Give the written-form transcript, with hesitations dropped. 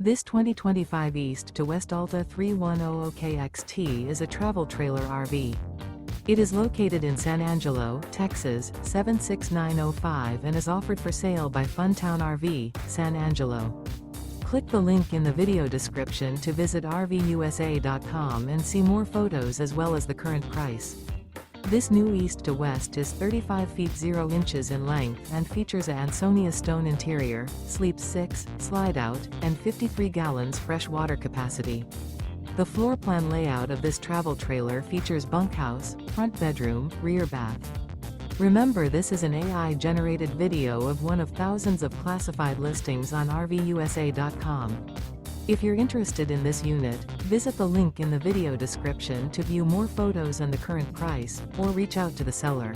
This 2025 East to West Alta 3100KXT is a travel trailer RV. It is located in San Angelo, Texas, 76905 and is offered for sale by Funtown RV, San Angelo. Click the link in the video description to visit RVUSA.com and see more photos as well as the current price. This new East to West is 35 feet 0 inches in length and features a ANSONIA Stone interior, sleeps 6, slide-out, and 53 gallons fresh water capacity. The floor plan layout of this travel trailer features bunkhouse, front bedroom, rear bath. Remember, this is an AI-generated video of one of thousands of classified listings on RVUSA.com. If you're interested in this unit, visit the link in the video description to view more photos and the current price, or reach out to the seller.